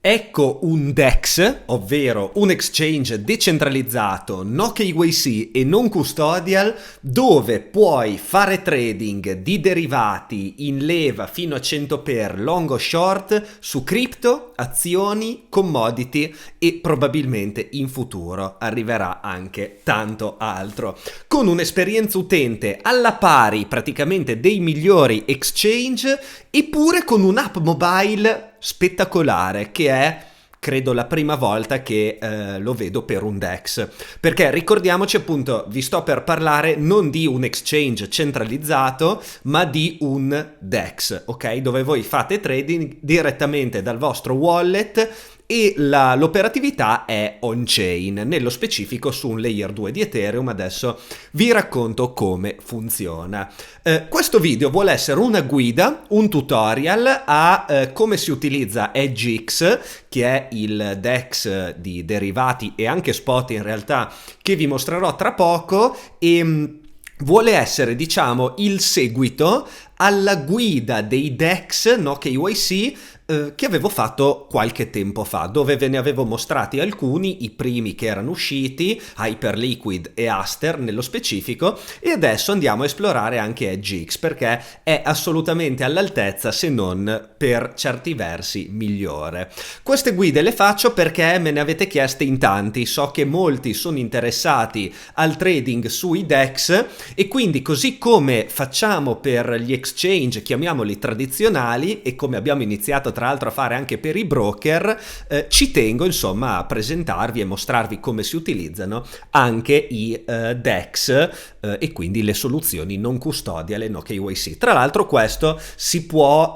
Ecco un DEX, ovvero un exchange decentralizzato, no KYC e non custodial, dove puoi fare trading di derivati in leva fino a 100 per long o short su cripto, azioni, commodity e probabilmente in futuro arriverà anche tanto altro. Con un'esperienza utente alla pari praticamente dei migliori exchange, eppure con un'app mobile spettacolare che è, credo, la prima volta che lo vedo per un DEX, perché ricordiamoci, appunto, vi sto per parlare non di un exchange centralizzato ma di un DEX, ok, dove voi fate trading direttamente dal vostro wallet e l'operatività è on-chain, nello specifico su un layer 2 di Ethereum. Adesso vi racconto come funziona. Questo video vuole essere una guida, un tutorial a come si utilizza EdgeX, che è il DEX di derivati e anche spot in realtà, che vi mostrerò tra poco, e vuole essere, diciamo, il seguito alla guida dei DEX no KYC che avevo fatto qualche tempo fa, dove ve ne avevo mostrati alcuni, i primi che erano usciti, Hyperliquid e Aster nello specifico, e adesso andiamo a esplorare anche EdgeX, perché è assolutamente all'altezza, se non per certi versi migliore. Queste guide le faccio perché me ne avete chieste in tanti, so che molti sono interessati al trading sui DEX e quindi, così come facciamo per gli exchange, chiamiamoli tradizionali, e come abbiamo iniziato tra l'altro a fare anche per i broker, ci tengo insomma a presentarvi e mostrarvi come si utilizzano anche i DEX e quindi le soluzioni non custodial e no KYC. Tra l'altro questo si può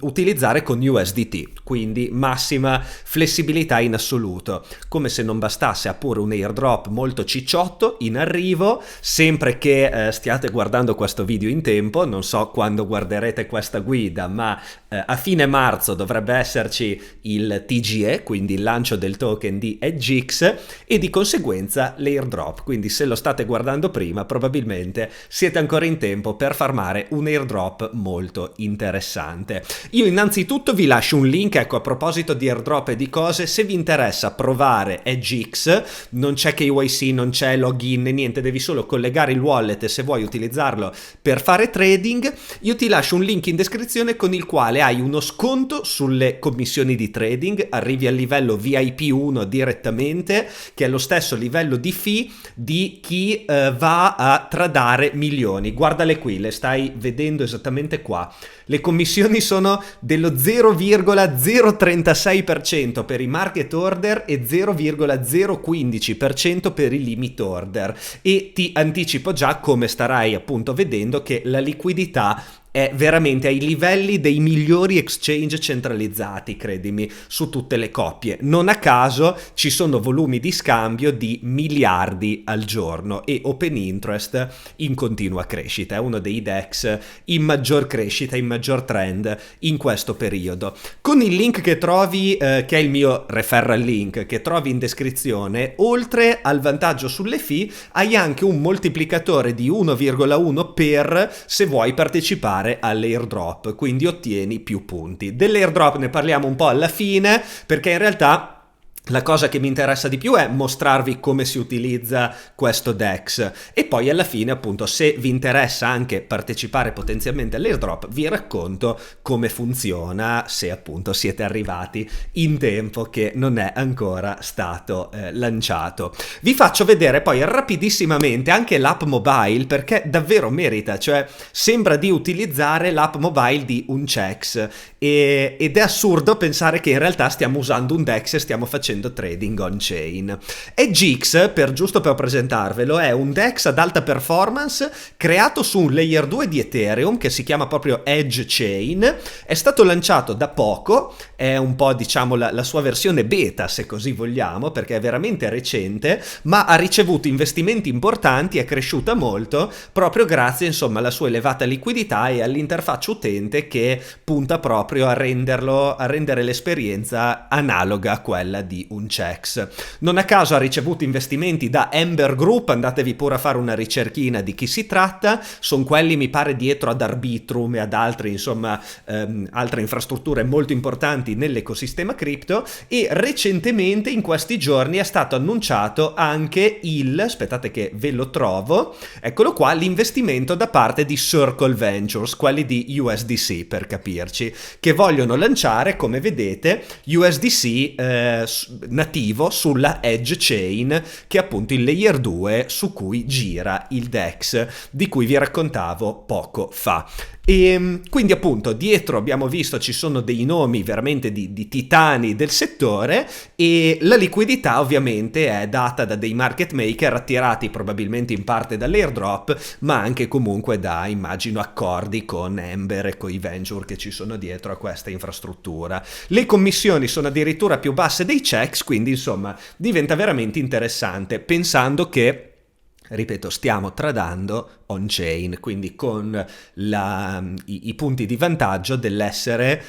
utilizzare con USDT, quindi massima flessibilità in assoluto. Come se non bastasse, ha pure un airdrop molto cicciotto in arrivo, sempre che stiate guardando questo video in tempo. Non so quando guarderete questa guida, ma a fine marzo dovrebbe esserci il TGE, quindi il lancio del token di EdgeX, e di conseguenza l'airdrop. Quindi se lo state guardando prima, probabilmente siete ancora in tempo per farmare un airdrop molto interessante. Io innanzitutto vi lascio un link, ecco, a proposito di airdrop e di cose, se vi interessa provare EdgeX, non c'è KYC, non c'è login, niente, devi solo collegare il wallet se vuoi utilizzarlo per fare trading. Io ti lascio un link in descrizione con il quale hai uno sconto sulle commissioni di trading, arrivi al livello VIP 1 direttamente, che è lo stesso livello di fee di chi va a tradare milioni. Guardale qui, le stai vedendo esattamente qua. Le commissioni sono dello 0,036% per i market order e 0,015% per i limit order, e ti anticipo già, come starai appunto vedendo, che la liquidità è veramente ai livelli dei migliori exchange centralizzati, credimi, su tutte le coppie. Non a caso ci sono volumi di scambio di miliardi al giorno e open interest in continua crescita. È uno dei DEX in maggior crescita, in maggior trend in questo periodo. Con il link che trovi, che è il mio referral link, che trovi in descrizione, oltre al vantaggio sulle fee, hai anche un moltiplicatore di 1,1 per se vuoi partecipare all'airdrop, quindi ottieni più punti. Dell'airdrop ne parliamo un po' alla fine, perché in realtà la cosa che mi interessa di più è mostrarvi come si utilizza questo DEX, e poi alla fine, appunto, se vi interessa anche partecipare potenzialmente all'airdrop, vi racconto come funziona, se appunto siete arrivati in tempo che non è ancora stato lanciato. Vi faccio vedere poi rapidissimamente anche l'app mobile, perché davvero merita, cioè sembra di utilizzare l'app mobile di Unchex, ed è assurdo pensare che in realtà stiamo usando un DEX e stiamo facendo trading on-chain. EdgeX, giusto per presentarvelo, è un DEX ad alta performance creato su un layer 2 di Ethereum che si chiama proprio Edge Chain. È stato lanciato da poco, è un po', diciamo, la sua versione beta, se così vogliamo, perché è veramente recente, ma ha ricevuto investimenti importanti, è cresciuta molto proprio grazie, insomma, alla sua elevata liquidità e all'interfaccia utente che punta proprio a rendere l'esperienza analoga a quella di di un CEX. Non a caso ha ricevuto investimenti da Ember Group, andatevi pure a fare una ricerchina di chi si tratta, sono quelli mi pare dietro ad Arbitrum e ad altri, insomma, altre infrastrutture molto importanti nell'ecosistema cripto, e recentemente in questi giorni è stato annunciato anche aspettate che ve lo trovo, eccolo qua, l'investimento da parte di Circle Ventures, quelli di USDC per capirci, che vogliono lanciare, come vedete, USDC nativo sulla Edge Chain, che è appunto il layer 2 su cui gira il DEX di cui vi raccontavo poco fa. E quindi appunto dietro abbiamo visto ci sono dei nomi veramente di titani del settore, e la liquidità ovviamente è data da dei market maker attirati probabilmente in parte dall'airdrop, ma anche comunque da, immagino, accordi con Ember e con i venture che ci sono dietro a questa infrastruttura. Le commissioni sono addirittura più basse dei checks, quindi insomma diventa veramente interessante, pensando che, ripeto, stiamo tradando on-chain, quindi con i punti di vantaggio dell'essere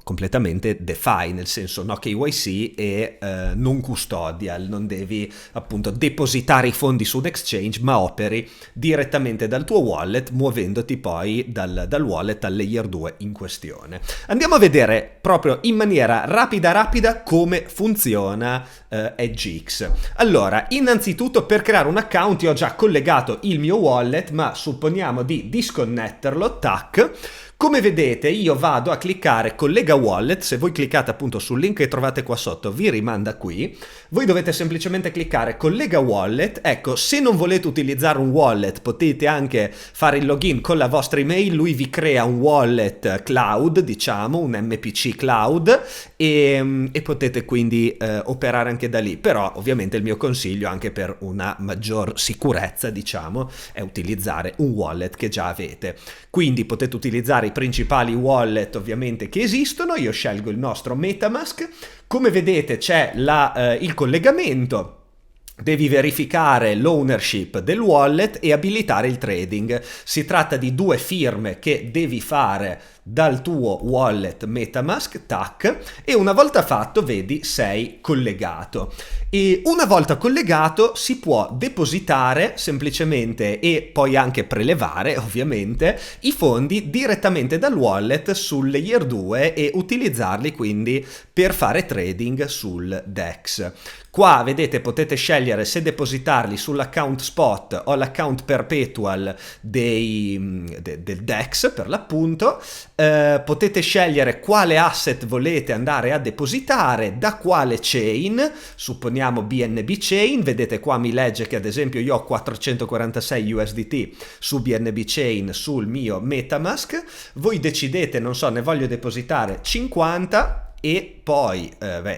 completamente DeFi, nel senso no KYC e non custodial, non devi appunto depositare i fondi su un exchange, ma operi direttamente dal tuo wallet, muovendoti poi dal wallet al layer 2 in questione. Andiamo a vedere proprio in maniera rapida come funziona EdgeX. Allora, innanzitutto, per creare un account io ho già collegato il mio wallet, ma supponiamo di disconnetterlo, tac. Come vedete io vado a cliccare collega wallet, se voi cliccate appunto sul link che trovate qua sotto vi rimanda qui, voi dovete semplicemente cliccare collega wallet. Ecco, se non volete utilizzare un wallet potete anche fare il login con la vostra email, lui vi crea un wallet cloud, diciamo, un MPC cloud, e potete quindi operare anche da lì, però ovviamente il mio consiglio, anche per una maggior sicurezza diciamo, è utilizzare un wallet che già avete. Quindi potete utilizzare i principali wallet ovviamente che esistono. Io scelgo il nostro MetaMask. Come vedete c'è il collegamento. Devi verificare l'ownership del wallet e abilitare il trading. Si tratta di 2 firme che devi fare dal tuo wallet MetaMask, tac, e una volta fatto, vedi, sei collegato. E una volta collegato si può depositare semplicemente, e poi anche prelevare ovviamente, i fondi direttamente dal wallet sul layer 2 e utilizzarli quindi per fare trading sul DEX. Qua vedete, potete scegliere se depositarli sull'account spot o l'account perpetual del DEX per l'appunto. Potete scegliere quale asset volete andare a depositare, da quale chain, supponiamo BNB chain. Vedete qua mi legge che ad esempio io ho 446 USDT su BNB chain sul mio MetaMask. Voi decidete, non so, ne voglio depositare 50 e poi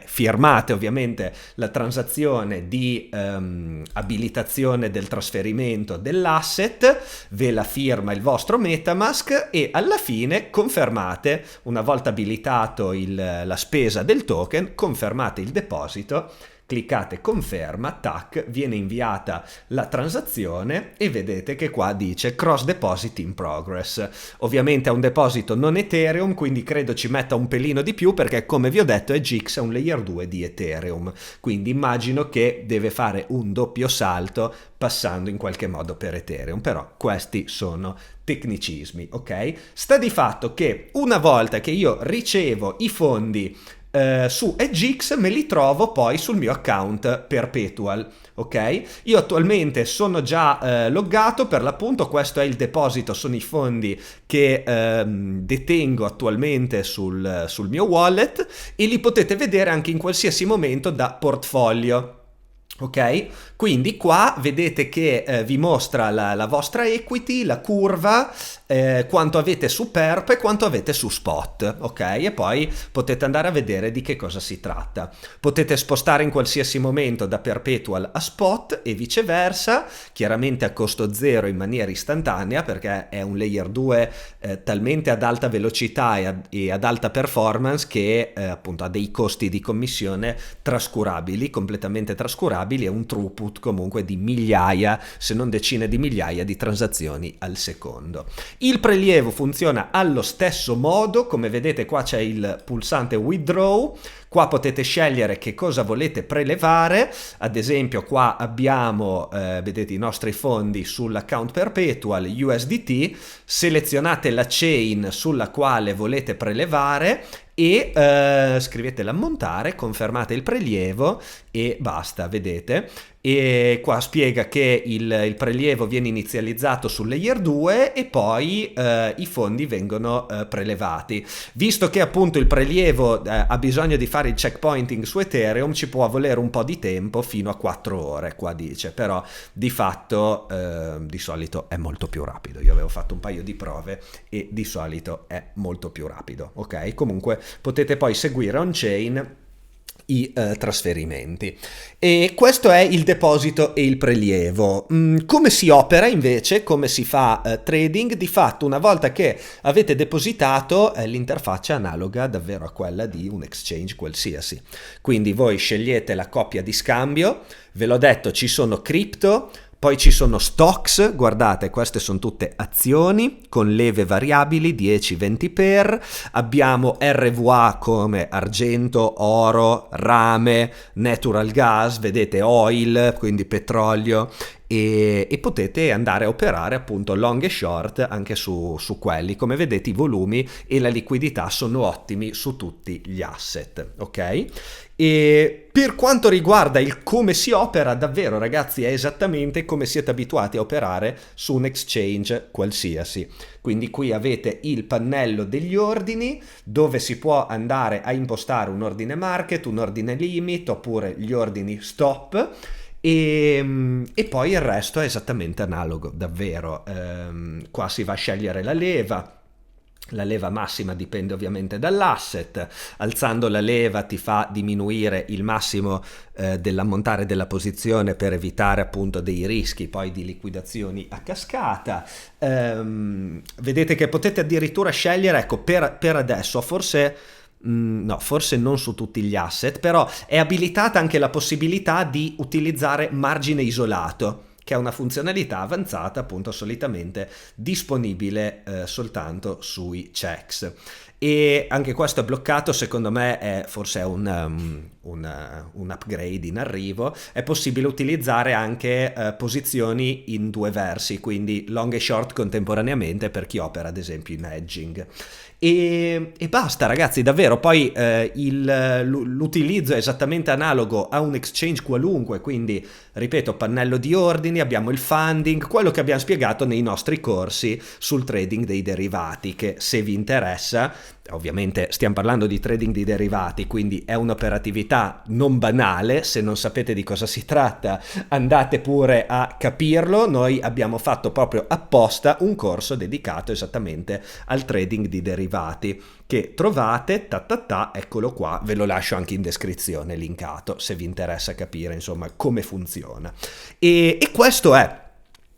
firmate ovviamente la transazione di abilitazione del trasferimento dell'asset, ve la firma il vostro MetaMask e alla fine confermate, una volta abilitato la spesa del token, confermate il deposito. Cliccate conferma, tac, viene inviata la transazione e vedete che qua dice cross deposit in progress. Ovviamente è un deposito non Ethereum, quindi credo ci metta un pelino di più, perché come vi ho detto EdgeX è un layer 2 di Ethereum, quindi immagino che deve fare un doppio salto passando in qualche modo per Ethereum, però questi sono tecnicismi, ok? Sta di fatto che una volta che io ricevo i fondi su EdgeX, me li trovo poi sul mio account perpetual, ok? Io attualmente sono già loggato, per l'appunto questo è il deposito, sono i fondi che detengo attualmente sul mio wallet, e li potete vedere anche in qualsiasi momento da portfolio. Ok, quindi qua vedete che vi mostra la vostra equity, la curva, quanto avete su perp e quanto avete su spot, ok? E poi potete andare a vedere di che cosa si tratta. Potete spostare in qualsiasi momento da perpetual a spot e viceversa, chiaramente a costo zero in maniera istantanea, perché è un layer 2 talmente ad alta velocità e ad alta performance che appunto ha dei costi di commissione trascurabili, completamente trascurabili, e un throughput comunque di migliaia, se non decine di migliaia di transazioni al secondo. Il prelievo funziona allo stesso modo, come vedete qua c'è il pulsante withdraw. Qua potete scegliere che cosa volete prelevare, ad esempio qua abbiamo, vedete i nostri fondi sull'account perpetual USDT, selezionate la chain sulla quale volete prelevare e scrivete l'ammontare, confermate il prelievo e basta, vedete. E qua spiega che il prelievo viene inizializzato sul layer 2 e poi i fondi vengono prelevati. Visto che appunto il prelievo ha bisogno di fare il checkpointing su Ethereum, ci può volere un po' di tempo, fino a 4 ore, qua dice, però di fatto di solito è molto più rapido. Io avevo fatto un paio di prove e di solito è molto più rapido, ok? Comunque potete poi seguire on-chain i trasferimenti. E questo è il deposito e il prelievo. Come si opera invece, come si fa trading? Di fatto, una volta che avete depositato, l'interfaccia è analoga davvero a quella di un exchange qualsiasi. Quindi voi scegliete la coppia di scambio, ve l'ho detto, ci sono cripto, poi ci sono stocks, guardate, queste sono tutte azioni con leve variabili 10-20 per, abbiamo RVA come argento, oro, rame, natural gas, vedete oil, quindi petrolio, e potete andare a operare appunto long e short anche su quelli. Come vedete i volumi e la liquidità sono ottimi su tutti gli asset, ok? E per quanto riguarda il come si opera, davvero ragazzi è esattamente come siete abituati a operare su un exchange qualsiasi. Quindi qui avete il pannello degli ordini dove si può andare a impostare un ordine market, un ordine limit oppure gli ordini stop. E poi il resto è esattamente analogo, davvero. Qua si va a scegliere la leva massima dipende ovviamente dall'asset, alzando la leva ti fa diminuire il massimo dell'ammontare della posizione per evitare appunto dei rischi poi di liquidazioni a cascata. Vedete che potete addirittura scegliere, ecco, per adesso forse... No, forse non su tutti gli asset, però è abilitata anche la possibilità di utilizzare margine isolato, che è una funzionalità avanzata appunto solitamente disponibile soltanto sui checks. E anche questo è bloccato, secondo me forse è un upgrade in arrivo. È possibile utilizzare anche posizioni in due versi, quindi long e short contemporaneamente per chi opera ad esempio in hedging. E basta ragazzi, davvero, poi l'utilizzo è esattamente analogo a un exchange qualunque, quindi ripeto, pannello di ordini, abbiamo il funding, quello che abbiamo spiegato nei nostri corsi sul trading dei derivati, che se vi interessa, ovviamente stiamo parlando di trading di derivati, quindi è un'operatività non banale, se non sapete di cosa si tratta andate pure a capirlo. Noi abbiamo fatto proprio apposta un corso dedicato esattamente al trading di derivati che trovate, eccolo qua, ve lo lascio anche in descrizione linkato se vi interessa capire insomma come funziona. E questo è.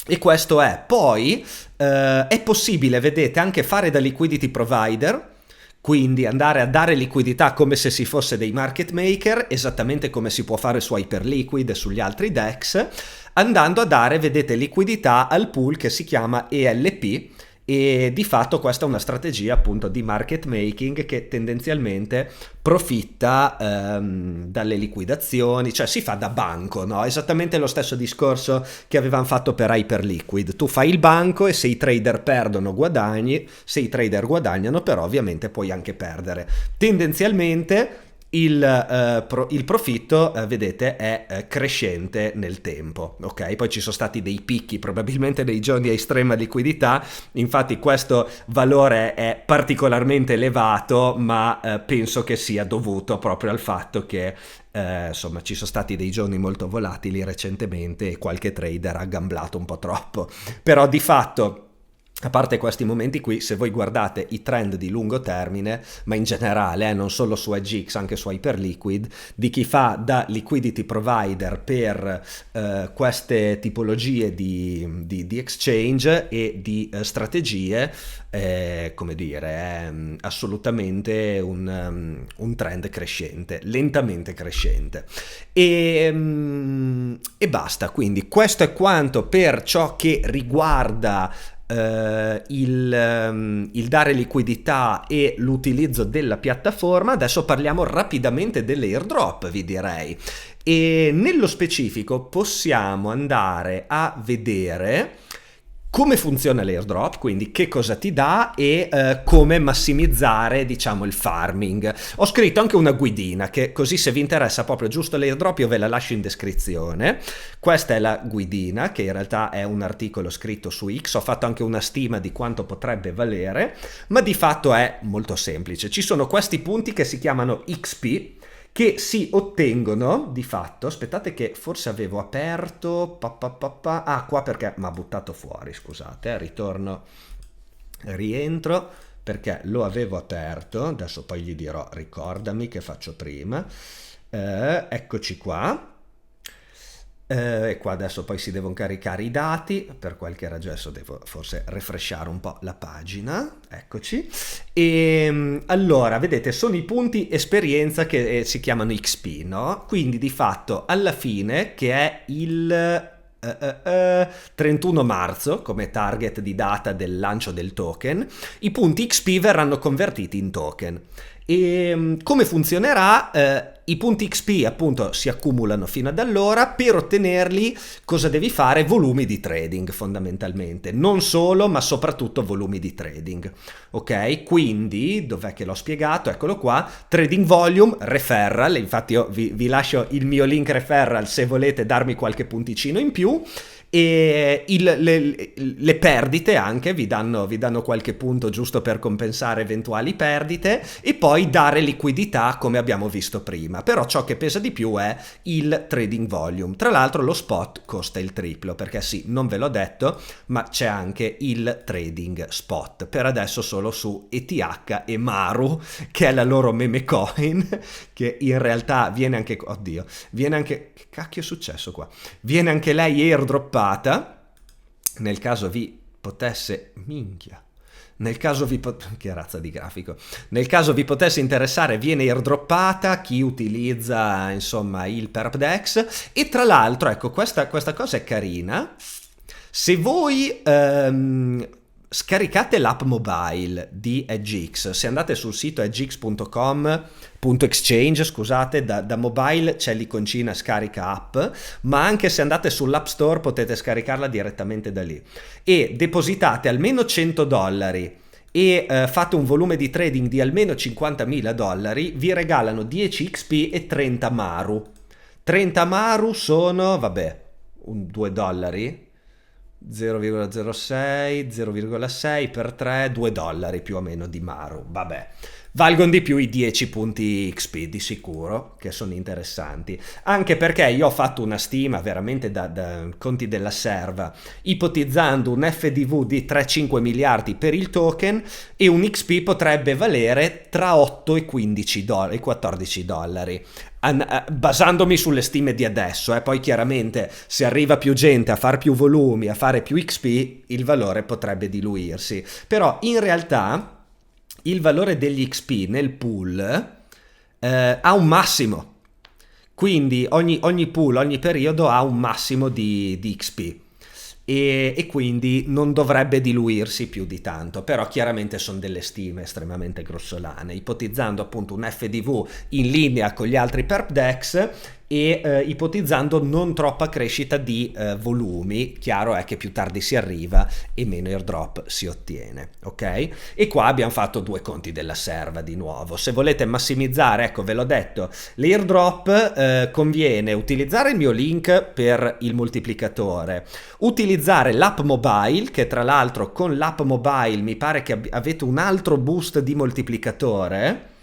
E questo è. Poi è possibile, vedete, anche fare da liquidity provider, quindi andare a dare liquidità come se si fosse dei market maker, esattamente come si può fare su Hyperliquid e sugli altri DEX, andando a dare, vedete, liquidità al pool che si chiama ELP, e di fatto questa è una strategia appunto di market making che tendenzialmente profitta dalle liquidazioni, cioè si fa da banco, no? Esattamente lo stesso discorso che avevamo fatto per Hyperliquid. Tu fai il banco e se i trader perdono guadagni, se i trader guadagnano però ovviamente puoi anche perdere. Tendenzialmente il profitto, vedete, è crescente nel tempo, ok? Poi ci sono stati dei picchi, probabilmente dei giorni a estrema liquidità, infatti questo valore è particolarmente elevato, ma penso che sia dovuto proprio al fatto che insomma ci sono stati dei giorni molto volatili recentemente e qualche trader ha gamblato un po' troppo, però di fatto, a parte questi momenti qui, se voi guardate i trend di lungo termine, ma in generale, non solo su EdgeX, anche su Hyperliquid, di chi fa da liquidity provider per queste tipologie di exchange e di strategie, come dire, è assolutamente un trend crescente, lentamente crescente. E basta, quindi questo è quanto per ciò che riguarda il dare liquidità e l'utilizzo della piattaforma. Adesso parliamo rapidamente dell'airdrop, vi direi. E nello specifico possiamo andare a vedere come funziona l'airdrop, quindi che cosa ti dà e come massimizzare, diciamo, il farming. Ho scritto anche una guidina che così, se vi interessa proprio giusto l'airdrop, io ve la lascio in descrizione. Questa è la guidina, che in realtà è un articolo scritto su X. Ho fatto anche una stima di quanto potrebbe valere, ma di fatto è molto semplice. Ci sono questi punti che si chiamano XP, che si ottengono di fatto. Aspettate che forse avevo aperto qua perché mi ha buttato fuori, scusate, rientro perché lo avevo aperto, adesso poi gli dirò ricordami che faccio prima. Eccoci qua. E qua adesso poi si devono caricare i dati, per qualche ragione adesso devo forse refreshare un po' la pagina, eccoci. E allora vedete, sono i punti esperienza che si chiamano XP, no? Quindi di fatto alla fine, che è il 31 marzo come target di data del lancio del token, i punti XP verranno convertiti in token. E come funzionerà? I punti XP appunto si accumulano fino ad allora. Per ottenerli cosa devi fare? Volumi di trading, fondamentalmente, non solo ma soprattutto volumi di trading, ok? Quindi dov'è che l'ho spiegato? Eccolo qua: trading volume, referral. Infatti io vi lascio il mio link referral se volete darmi qualche punticino in più. E le perdite anche vi danno qualche punto giusto per compensare eventuali perdite, e poi dare liquidità come abbiamo visto prima. Però ciò che pesa di più è il trading volume. Tra l'altro lo spot costa il triplo, perché sì, non ve l'ho detto, ma c'è anche il trading spot, per adesso solo su ETH e Maru, che è la loro meme coin, che in realtà viene anche, oddio, viene anche, che cacchio è successo qua? Viene anche lei airdroppata, nel caso vi potesse, minchia, nel caso che razza di grafico, nel caso vi potesse interessare, viene airdroppata chi utilizza insomma il PerpDex. E tra l'altro, ecco, questa cosa è carina. Se voi scaricate l'app mobile di EdgeX, se andate sul sito edgex.com.exchange, scusate, da mobile c'è l'iconcina scarica app, ma anche se andate sull'App Store potete scaricarla direttamente da lì, e depositate almeno $100 e fate un volume di trading di almeno $50.000, vi regalano 10 XP e 30 Maru. 30 Maru sono, vabbè, $2, 0,06, 0,6 per 3, $2 più o meno di Maru. Vabbè, valgono di più i 10 punti XP di sicuro, che sono interessanti, anche perché io ho fatto una stima veramente da conti della serva, ipotizzando un FDV di 3-5 miliardi per il token, e un XP potrebbe valere tra 8 e 15 dollari, $14, basandomi sulle stime di adesso. Poi chiaramente se arriva più gente a fare più volumi, a fare più XP, il valore potrebbe diluirsi, però in realtà il valore degli XP nel pool ha un massimo, quindi ogni pool, ogni periodo ha un massimo di XP, e quindi non dovrebbe diluirsi più di tanto. Però chiaramente sono delle stime estremamente grossolane, ipotizzando appunto un FDV in linea con gli altri PerpDex e ipotizzando non troppa crescita di volumi. Chiaro è che più tardi si arriva e meno airdrop si ottiene, ok? E qua abbiamo fatto due conti della serva di nuovo. Se volete massimizzare, ecco, ve l'ho detto, l'airdrop conviene utilizzare il mio link per il moltiplicatore, utilizzare l'app mobile, che tra l'altro con l'app mobile mi pare che avete un altro boost di moltiplicatore.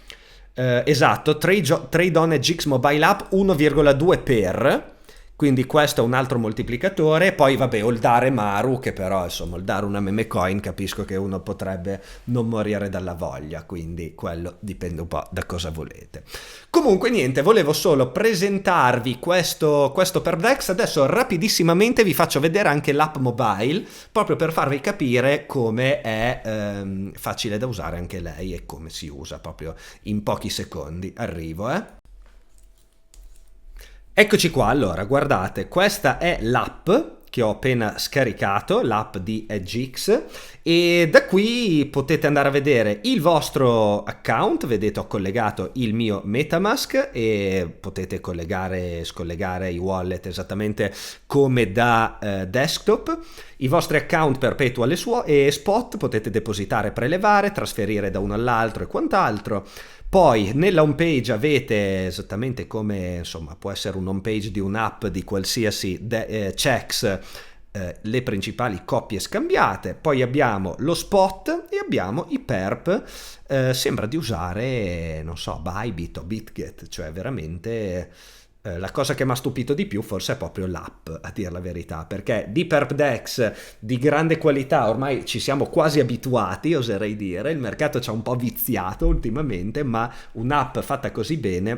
Esatto, Trade on EdgeX Mobile App 1,2 per, quindi questo è un altro moltiplicatore. Poi vabbè, holdare Maru, che però insomma holdare una meme coin capisco che uno potrebbe non morire dalla voglia, quindi quello dipende un po' da cosa volete. Comunque niente, volevo solo presentarvi questo PerpDex. Adesso rapidissimamente vi faccio vedere anche l'app mobile, proprio per farvi capire come è facile da usare anche lei e come si usa proprio in pochi secondi. Arrivo, Eccoci qua. Allora, guardate, questa è l'app che ho appena scaricato, l'app di EdgeX, e da qui potete andare a vedere il vostro account. Vedete, ho collegato il mio MetaMask e potete collegare e scollegare i wallet esattamente come da desktop. I vostri account Perpetual e Spot potete depositare, prelevare, trasferire da uno all'altro e quant'altro. Poi nella home page avete esattamente come, insomma, può essere un home page di un'app di qualsiasi checks, le principali coppie scambiate. Poi abbiamo lo spot e abbiamo i perp. Sembra di usare, non so, Bybit o BitGet, cioè veramente la cosa che mi ha stupito di più forse è proprio l'app, a dir la verità, perché di perpdex di grande qualità ormai ci siamo quasi abituati, oserei dire. Il mercato ci ha un po' viziato ultimamente, ma un'app fatta così bene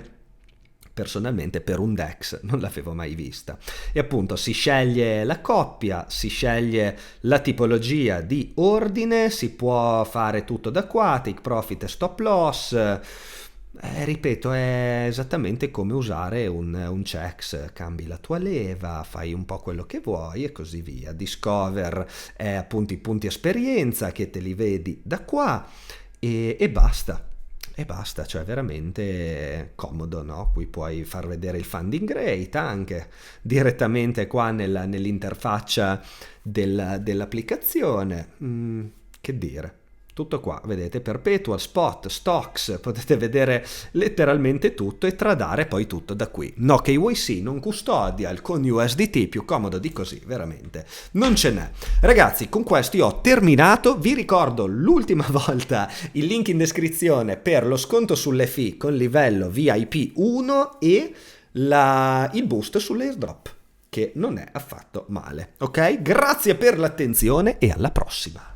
personalmente per un DEX non l'avevo mai vista. E appunto si sceglie la coppia, si sceglie la tipologia di ordine, si può fare tutto da qua, take profit e stop loss. Ripeto, è esattamente come usare un checks: cambi la tua leva, fai un po' quello che vuoi e così via. Discover è appunto i punti esperienza che te li vedi da qua e basta. E basta, cioè veramente comodo, no? Qui puoi far vedere il funding rate anche direttamente qua nell'interfaccia dell'applicazione. Che dire? Tutto qua, vedete, Perpetual, Spot, Stocks, potete vedere letteralmente tutto e tradare poi tutto da qui. No KYC, non custodial, con USDT, più comodo di così, veramente. Non ce n'è. Ragazzi, con questo io ho terminato. Vi ricordo l'ultima volta il link in descrizione per lo sconto sulle fee con livello VIP 1 e il boost sull'airdrop, che non è affatto male. Ok? Grazie per l'attenzione e alla prossima.